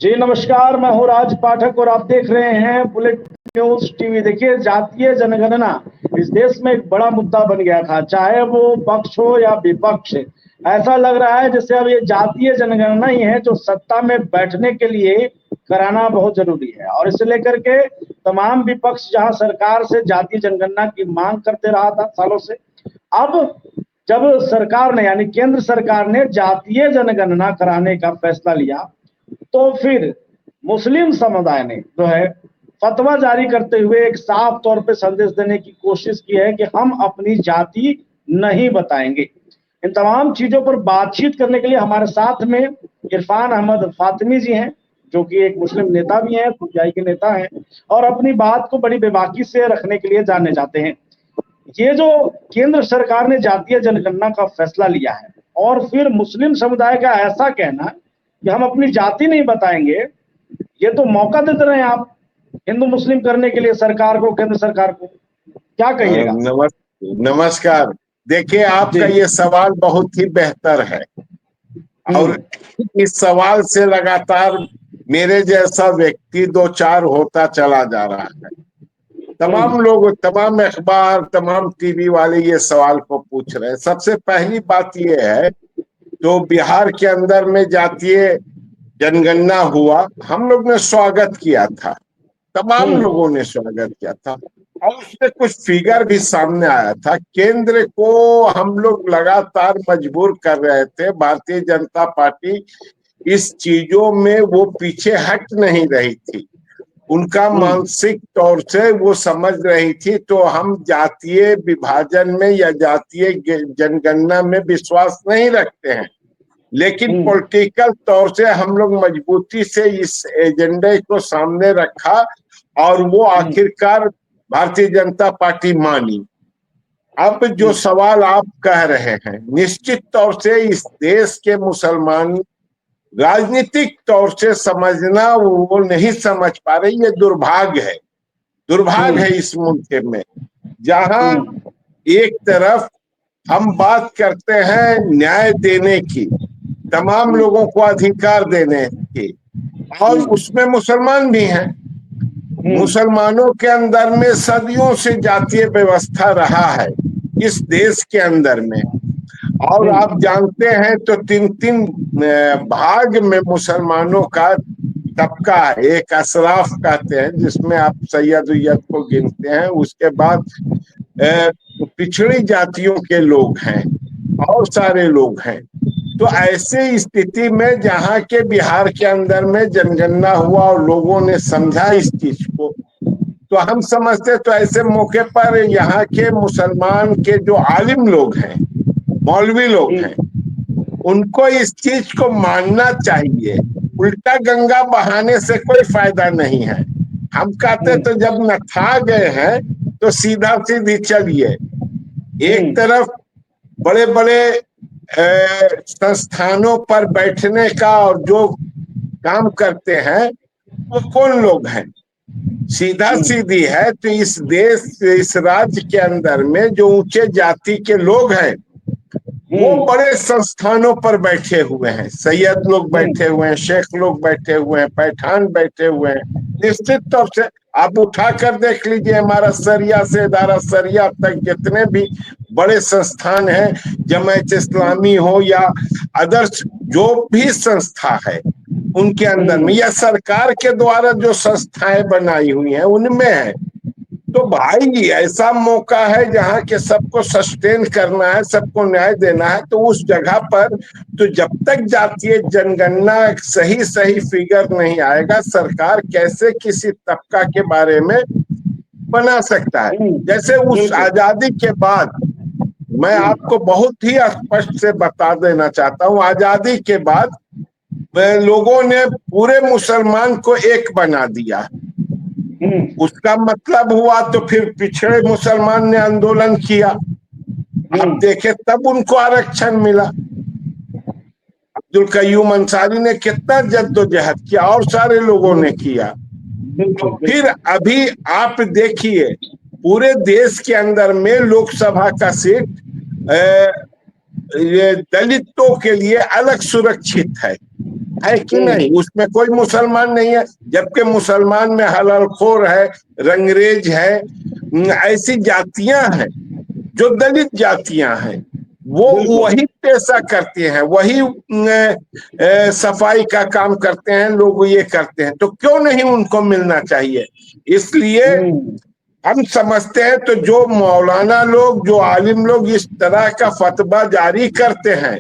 जी नमस्कार, मैं हूँ राज पाठक और आप देख रहे हैं बुलेट न्यूज टीवी। देखिए, जातीय जनगणना इस देश में एक बड़ा मुद्दा बन गया था, चाहे वो पक्ष हो या विपक्ष। ऐसा लग रहा है जैसे अब ये जातीय जनगणना ही है जो सत्ता में बैठने के लिए कराना बहुत जरूरी है। और इसे लेकर के तमाम विपक्ष जहां सरकार से जातीय जनगणना की मांग करते रहा था सालों से, अब जब सरकार ने यानी केंद्र सरकार ने जातीय जनगणना कराने का फैसला लिया, तो फिर मुस्लिम समुदाय ने जो है फतवा जारी करते हुए एक साफ तौर पे संदेश देने की कोशिश की है कि हम अपनी जाति नहीं बताएंगे। इन तमाम चीजों पर बातचीत करने के लिए हमारे साथ में इरफान अहमद फातिमी जी हैं, जो कि एक मुस्लिम नेता भी हैं, खुदाई के नेता हैं और अपनी बात को बड़ी बेबाकी से रखने के लिए जाने जाते हैं। ये जो केंद्र सरकार ने जातीय जनगणना का फैसला लिया है और फिर मुस्लिम समुदाय का ऐसा कहना कि हम अपनी जाति नहीं बताएंगे, ये तो मौका देते रहे आप हिंदू मुस्लिम करने के लिए सरकार को, केंद्र सरकार को। क्या कहिएगा? नमस्कार। देखिए, आपका जी। ये सवाल बहुत ही बेहतर है और इस सवाल से लगातार मेरे जैसा व्यक्ति दो चार होता चला जा रहा है। तमाम लोग, तमाम अखबार, तमाम टीवी वाले ये सवाल को पूछ रहे हैं। सबसे पहली बात ये है, तो बिहार के अंदर में जातीय जनगणना हुआ, हम लोग ने स्वागत किया था, तमाम लोगों ने स्वागत किया था और उसमें कुछ फिगर भी सामने आया था। केंद्र को हम लोग लगातार मजबूर कर रहे थे, भारतीय जनता पार्टी इस चीजों में वो पीछे हट नहीं रही थी। उनका मानसिक तौर से वो समझ रही थी, तो हम जातीय विभाजन में या जातीय जनगणना में विश्वास नहीं रखते हैं। लेकिन पॉलिटिकल तौर से हम लोग मजबूती से इस एजेंडे को सामने रखा और वो आखिरकार भारतीय जनता पार्टी मानी। अब जो सवाल आप कह रहे हैं, निश्चित तौर से इस देश के मुसलमान राजनीतिक तौर से समझना वो नहीं समझ पा रहे। ये दुर्भाग्य है, दुर्भाग्य है इस मुल्क में, जहां एक तरफ हम बात करते हैं न्याय देने की, तमाम लोगों को अधिकार देने की, और उसमें मुसलमान भी हैं। मुसलमानों के अंदर में सदियों से जातीय व्यवस्था रहा है इस देश के अंदर में, और आप जानते हैं तो तीन तीन भाग में मुसलमानों का तबका है। एक अशराफ कहते हैं, जिसमें आप सैयद उय्यद को गिनते हैं, उसके बाद पिछड़ी जातियों के लोग हैं और सारे लोग हैं। तो ऐसे स्थिति में जहां के बिहार के अंदर में जनगणना हुआ और लोगों ने समझा इस चीज को, तो हम समझते, तो ऐसे मौके पर यहाँ के मुसलमान के जो आलिम लोग हैं, मौलवी लोग हैं, उनको इस चीज को मानना चाहिए। उल्टा गंगा बहाने से कोई फायदा नहीं है। हम कहते तो जब नथा गए हैं तो सीधा सीधी चलिए। एक तरफ बड़े बड़े संस्थानों पर बैठने का और जो काम करते हैं वो कौन लोग हैं? सीधा सीधी है, तो इस देश, इस राज्य के अंदर में जो ऊंचे जाति के लोग हैं वो बड़े संस्थानों पर बैठे हुए हैं। सैयद लोग बैठे हुए हैं, शेख लोग बैठे हुए हैं, पैठान बैठे हुए हैं। निश्चित तौर से आप उठाकर देख लीजिए, हमारा सरिया से इदारा सरिया तक जितने भी बड़े संस्थान हैं, जमात इस्लामी हो या अदर्स जो भी संस्था है, उनके अंदर में या सरकार के द्वारा जो संस्थाएं बनाई हुई हैं उनमें है। तो भाई ऐसा मौका है जहां के सबको सस्टेन करना है, सबको न्याय देना है, तो उस जगह पर तो जब तक जातीय जनगणना सही सही फिगर नहीं आएगा, सरकार कैसे किसी तबका के बारे में बना सकता है? जैसे उस आजादी के बाद, मैं आपको बहुत ही स्पष्ट से बता देना चाहता हूं, आजादी के बाद लोगों ने पूरे मुसलमान को एक बना दिया। उसका मतलब हुआ तो फिर पिछड़े मुसलमान ने आंदोलन किया, आप देखे तब उनको आरक्षण मिला। अब्दुल कयूम अंसारी ने कितना जद्दोजहद किया और सारे लोगों ने किया। तो फिर अभी आप देखिए, पूरे देश के अंदर में लोकसभा का सीट ये दलितों के लिए अलग सुरक्षित है। है कि नहीं? उसमें कोई मुसलमान नहीं है, जबकि मुसलमान में हलालखोर है, रंगरेज है, ऐसी जातियां हैं जो दलित जातियां हैं, वो बिल्कुल। वही पेशा करते हैं, वही सफाई का काम करते हैं, लोग ये करते हैं, तो क्यों नहीं उनको मिलना चाहिए? इसलिए हम्म। हम समझते हैं, तो जो मौलाना लोग, जो आलिम लोग इस तरह का फतवा जारी करते हैं,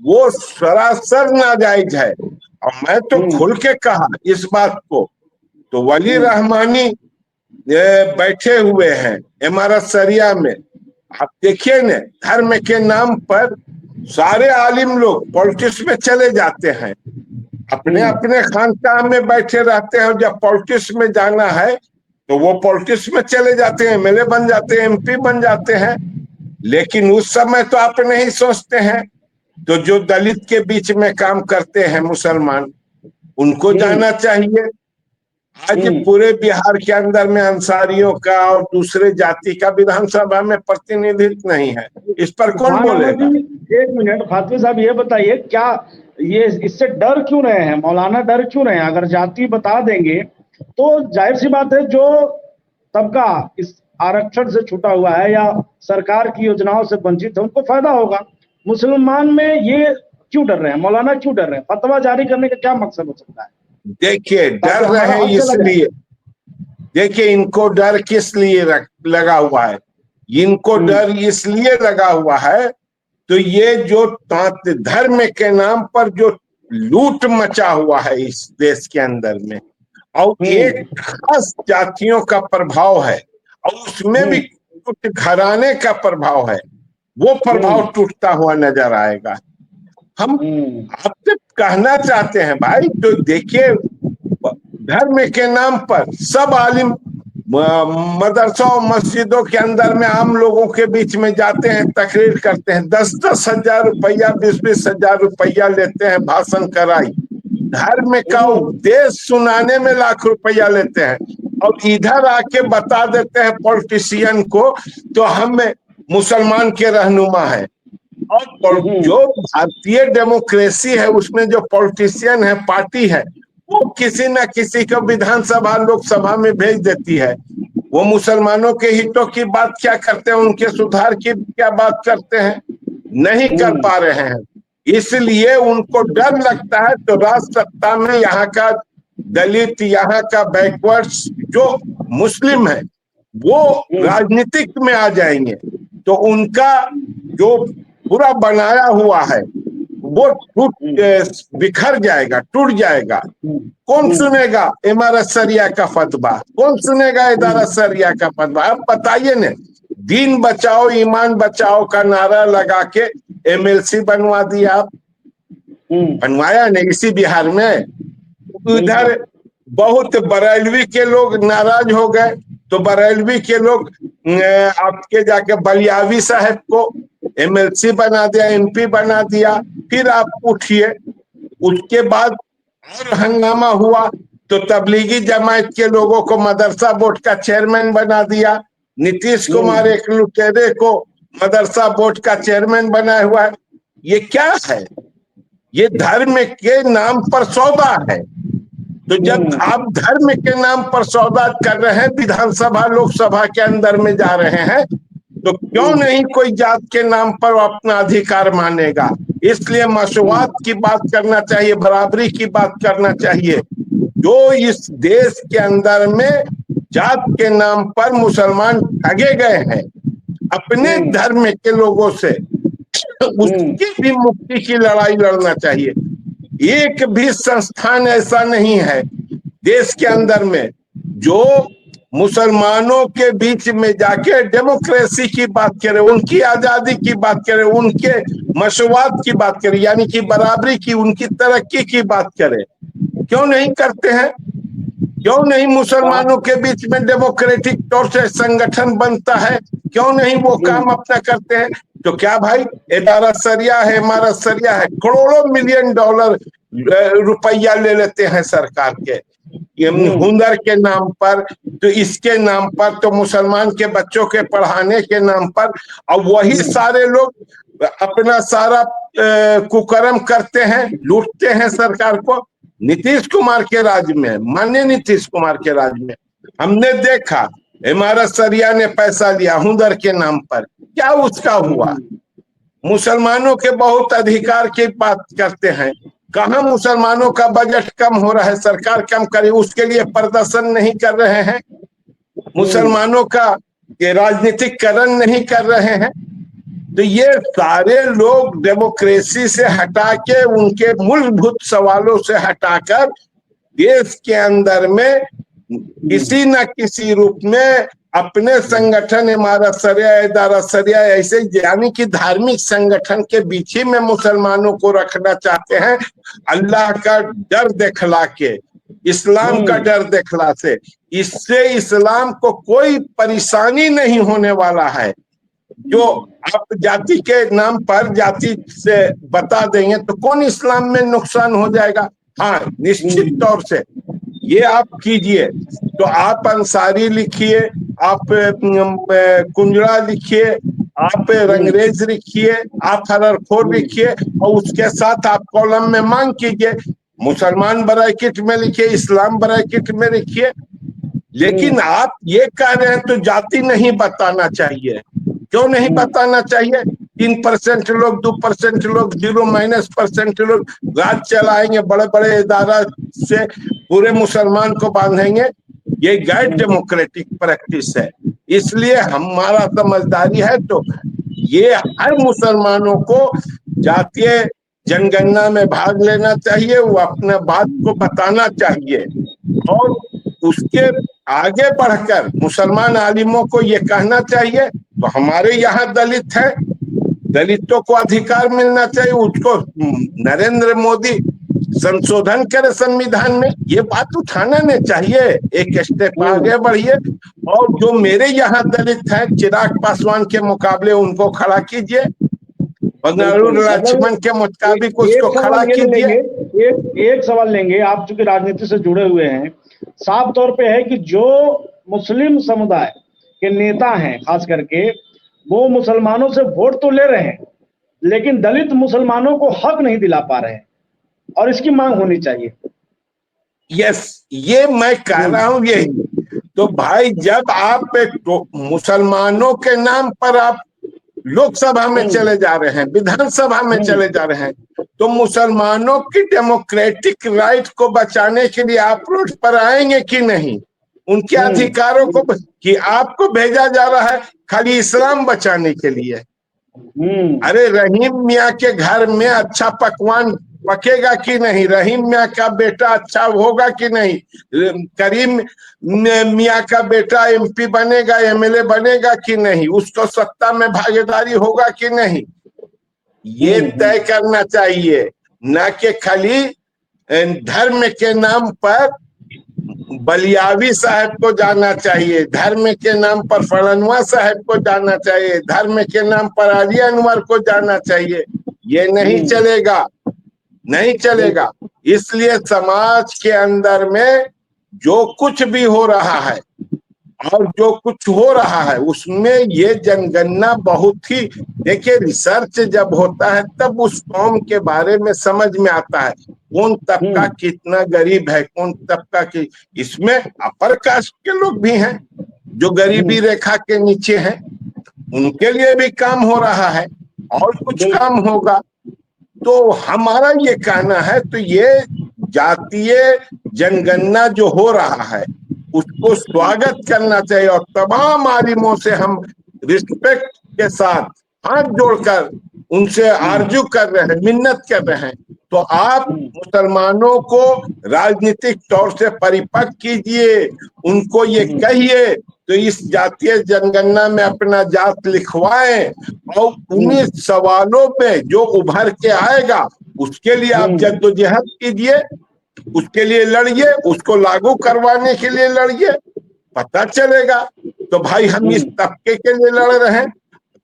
वो सरासर नाजायज है। और मैं तो खुल के कहा इस बात को, तो वली रहमानी बैठे हुए हैं इमारत शरिया में, आप देखिए न, धर्म के नाम पर सारे आलिम लोग पॉलिटिक्स में चले जाते हैं, अपने अपने खानकाह में बैठे रहते हैं, जब पॉलिटिक्स में जाना है तो वो पॉलिटिक्स में चले जाते हैं, एमएलए बन जाते हैं, एमपी बन जाते हैं। लेकिन उस समय तो आप नहीं सोचते हैं। तो जो दलित के बीच में काम करते हैं मुसलमान, उनको जाना चाहिए। आज पूरे बिहार के अंदर में अंसारियों का और दूसरे जाति का विधानसभा में प्रतिनिधित्व नहीं है, इस पर कौन खान अहमद बोलेगा? जी, एक मिनट, फातमी साहब ये बताइए, क्या ये इससे डर क्यों रहे हैं मौलाना, डर क्यों रहे हैं? अगर जाति बता देंगे तो जाहिर सी बात है, जो तबका इस आरक्षण से छूटा हुआ है या सरकार की योजनाओं से वंचित है, उनको फायदा होगा। मुसलमान में ये क्यों डर रहे हैं, मौलाना क्यों डर रहे हैं? फतवा जारी करने का क्या मकसद हो सकता है? देखिए, ताकि डर हमारा रहे हक चला जाए। इसलिए, देखिए इनको डर किस लिए लगा हुआ है? इनको डर इसलिए लगा हुआ है, तो ये जो धर्म के नाम पर जो लूट मचा हुआ है इस देश के अंदर में, और एक खास जातियों का प्रभाव है, और उसमें भी कुछ घराने का प्रभाव है, वो प्रभाव टूटता हुआ नजर आएगा। हम आपसे कहना चाहते हैं भाई, तो देखिए, धर्म के नाम पर सब आलिम मदरसा और मस्जिदों के अंदर में आम लोगों के बीच में जाते हैं, तकरीर करते हैं, 10-10 हजार रुपया, 20-20 हजार रुपया लेते हैं भाषण कराई, धर्म का उपदेश सुनाने में लाख रुपया लेते हैं, और इधर आके बता देते हैं पॉलिटिशियन को तो हम मुसलमान के रहनुमा है। और जो भारतीय डेमोक्रेसी है, उसमें जो पॉलिटिशियन है, पार्टी है, वो किसी न किसी को विधानसभा लोकसभा में भेज देती है। वो मुसलमानों के हितों की बात क्या करते हैं, उनके सुधार की क्या बात करते हैं? नहीं कर पा रहे हैं। इसलिए उनको डर लगता है, तो राज सत्ता में यहाँ का दलित, यहाँ का बैकवर्ड्स जो मुस्लिम है, वो राजनीतिक में आ जाएंगे, तो उनका जो पूरा बनाया हुआ है वो बिखर जाएगा, टूट जाएगा। कौन सुनेगा इमारत शरिया का फतवा? कौन सुनेगा इदारा शरिया का फतवा? अब बताइए न, दीन बचाओ ईमान बचाओ का नारा लगा के एमएलसी बनवा दिया आप, बनवाया नहीं इसी बिहार में। उधर बहुत बरेलवी के लोग नाराज हो गए, तो बरेलवी के लोग आपके जाके बलियावी साहब को एमएलसी बना दिया, एमपी बना दिया। फिर आप उठिए, उसके बाद और हंगामा हुआ तो तबलीगी जमात के लोगों को मदरसा बोर्ड का चेयरमैन बना दिया। नीतीश कुमार एक लुटेरे को मदरसा बोर्ड का चेयरमैन बनाया हुआ है। ये क्या है? ये धर्म के नाम पर सौदा है। तो जब आप धर्म के नाम पर सौदा कर रहे हैं, विधानसभा लोकसभा के अंदर में जा रहे हैं, तो क्यों नहीं कोई जात के नाम पर अपना अधिकार मानेगा? इसलिए मसवात की बात करना चाहिए, बराबरी की बात करना चाहिए। जो इस देश के अंदर में जात के नाम पर मुसलमान ठगे गए हैं अपने धर्म के लोगों से, उसकी भी मुक्ति की लड़ाई लड़ना चाहिए। एक भी संस्थान ऐसा नहीं है देश के अंदर में जो मुसलमानों के बीच में जाके डेमोक्रेसी की बात करे, उनकी आजादी की बात करे, उनके मशवात की बात करे, यानी कि बराबरी की, उनकी तरक्की की बात करे। क्यों नहीं करते हैं? क्यों नहीं मुसलमानों के बीच में डेमोक्रेटिक तौर से संगठन बनता है? क्यों नहीं वो काम अपना करते हैं? तो क्या भाई, इदारा सरिया है, हमारा सरिया है, करोड़ों मिलियन डॉलर रुपया ले लेते हैं सरकार के हुनर के नाम पर, तो इसके नाम पर, तो मुसलमान के बच्चों के पढ़ाने के नाम पर। और वही सारे लोग अपना सारा कुकर्म करते हैं, लूटते हैं सरकार को। नीतीश कुमार के राज में, माननीय नीतीश कुमार के राज में हमने देखा इमारत सरिया ने पैसा लिया हुनर के नाम पर, क्या उसका हुआ? मुसलमानों के बहुत अधिकार की बात करते हैं, कहां मुसलमानों का बजट कम हो रहा है? सरकार कम करे उसके लिए प्रदर्शन नहीं कर रहे हैं, मुसलमानों का ये राजनीतिकरण नहीं कर रहे हैं। तो ये सारे लोग डेमोक्रेसी से हटा के, उनके मूलभूत सवालों से हटाकर देश के अंदर में किसी न किसी रूप में अपने संगठन, इमारत सरिया, इदारा सरिया, ऐसे यानी कि धार्मिक संगठन के बीच ही में मुसलमानों को रखना चाहते हैं। अल्लाह का डर दिखला के, इस्लाम का डर दिखला से, इससे इस्लाम को कोई परेशानी नहीं होने वाला है। जो आप जाति के नाम पर जाति से बता देंगे तो कौन इस्लाम में नुकसान हो जाएगा? हाँ, निश्चित तौर से ये आप कीजिए। तो आप अंसारी लिखिए, आप कुंजड़ा लिखिए, आप रंगरेज लिखिए, आप हररखोर लिखिए, और उसके साथ आप कॉलम में मांग कीजिए, मुसलमान ब्रैकेट में लिखिए, इस्लाम ब्रैकेट में लिखिए। लेकिन आप ये कह रहे हैं तो जाति नहीं बताना चाहिए। क्यों नहीं बताना चाहिए? 3% लोग, 2% लोग, 0- लोग राज चलाएंगे, बड़े बड़े इदारा से पूरे मुसलमान को बांधेंगे। ये गैर डेमोक्रेटिक प्रैक्टिस है। इसलिए हमारा समझदारी है तो ये हर मुसलमानों को जातीय जनगणना में भाग लेना चाहिए, वो अपने बात को बताना चाहिए, और उसके आगे बढ़कर मुसलमान आलिमों को ये कहना चाहिए तो हमारे यहाँ दलित है, दलितों को अधिकार मिलना चाहिए, उसको नरेंद्र मोदी संशोधन करे संविधान में, ये बात उठाना नहीं चाहिए। एक स्टेप आगे बढ़िए, और जो मेरे यहाँ दलित हैं चिराग पासवान के मुकाबले उनको खड़ा कीजिए, बंगालुरु लक्ष्मण के मुताबिक उसको खड़ा कीजिए। एक सवाल लेंगे, आप चूंकि राजनीति से जुड़े हुए हैं, साफ तौर पे है कि जो मुस्लिम समुदाय के नेता हैं खास करके, वो मुसलमानों से वोट तो ले रहे हैं लेकिन दलित मुसलमानों को हक नहीं दिला पा रहे हैं, और इसकी मांग होनी चाहिए। यस, ये मैं कह रहा हूं यही। तो भाई, जब आप मुसलमानों के नाम पर आप लोकसभा में चले जा रहे हैं, विधानसभा में चले जा रहे हैं, तो मुसलमानों की डेमोक्रेटिक राइट को बचाने के लिए आप रोड पर आएंगे कि नहीं? उनके अधिकारों को कि आपको भेजा जा रहा है खाली इस्लाम बचाने के लिए? अरे रहीम मियाँ के घर में अच्छा पकवान पकेगा कि नहीं? रहीम मियाँ का बेटा अच्छा होगा कि नहीं? करीम मियाँ का बेटा MP बनेगा, MLA बनेगा कि नहीं? उसको सत्ता में भागीदारी होगा कि नहीं? ये तय करना चाहिए, न कि खाली धर्म के नाम पर बलियावी साहब को जाना चाहिए, धर्म के नाम पर फलनवा साहब को जाना चाहिए, धर्म के नाम पर अली अनवर को जाना चाहिए। ये नहीं चलेगा, नहीं चलेगा। इसलिए समाज के अंदर में जो कुछ भी हो रहा है और जो कुछ हो रहा है उसमें ये जनगणना बहुत ही, देखिए रिसर्च जब होता है तब उस कौम के बारे में समझ में आता है, कौन तबका कितना गरीब है, कौन तबका की। इसमें अपर कास्ट के लोग भी हैं जो गरीबी रेखा के नीचे हैं, उनके लिए भी काम हो रहा है और कुछ काम होगा। तो हमारा ये कहना है, तो ये जातीय जनगणना जो हो रहा है उसको स्वागत करना चाहिए, और तमाम आलिमों से हम रिस्पेक्ट के साथ हाथ जोड़कर उनसे आरजू कर रहे हैं, मिन्नत कर रहे हैं। तो आप मुसलमानों को राजनीतिक तौर से परिपक्व कीजिए, उनको ये कहिए तो इस जातीय जनगणना में अपना जात लिखवाएं, और उन्हीं सवालों में जो उभर के आएगा उसके लिए आप जद्दोजहद कीजिए, उसके लिए लड़िए, उसको लागू करवाने के लिए लड़िए, पता चलेगा। तो भाई हम इस तबके के लिए लड़ रहे हैं,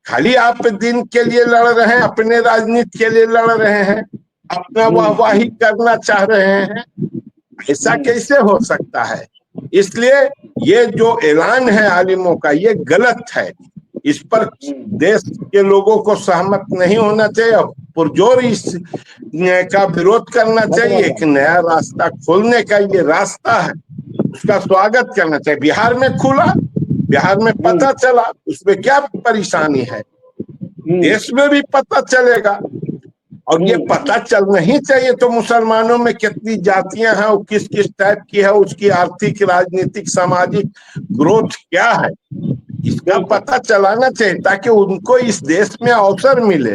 खाली आप दिन के लिए लड़ रहे हैं, अपने राजनीति के लिए लड़ रहे हैं, अपना वाहवाही करना चाह रहे हैं, ऐसा कैसे हो सकता है? इसलिए ये जो ऐलान है आलिमों का ये गलत है। इस पर देश के लोगों को सहमत नहीं होना चाहिए, पुरजोर इस का विरोध करना चाहिए। एक नया रास्ता खोलने का ये रास्ता है, उसका स्वागत करना चाहिए। बिहार में खुला, बिहार में पता चला, उसमें क्या परेशानी है, देश में भी पता चलेगा। और ये पता चलना ही चाहिए तो मुसलमानों में कितनी जातियां हैं और किस किस टाइप की है, उसकी आर्थिक, राजनीतिक, सामाजिक ग्रोथ क्या है, इसका पता चलाना चाहिए ताकि उनको इस देश में अवसर मिले।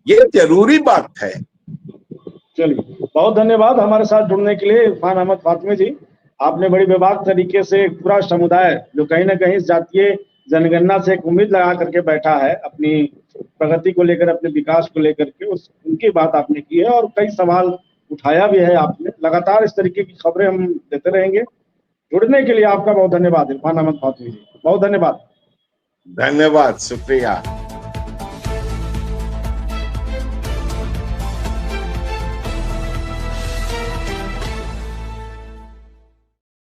ये जरूरी बात है। चलिए, बहुत धन्यवाद हमारे साथ जुड़ने के लिए इरफान अहमद फातमी जी। आपने बड़ी बेबाक तरीके से एक पूरा समुदाय जो कहीं ना कहीं जातीय जनगणना से एक उम्मीद लगा करके बैठा है, अपनी प्रगति को लेकर, अपने विकास को लेकर के, उस उनकी बात आपने की है और कई सवाल उठाया भी है आपने। लगातार इस तरीके की खबरें हम देते रहेंगे। जुड़ने के लिए आपका बहुत धन्यवाद इरफान अहमद फातमी जी, बहुत धन्यवाद। धन्यवाद, शुक्रिया।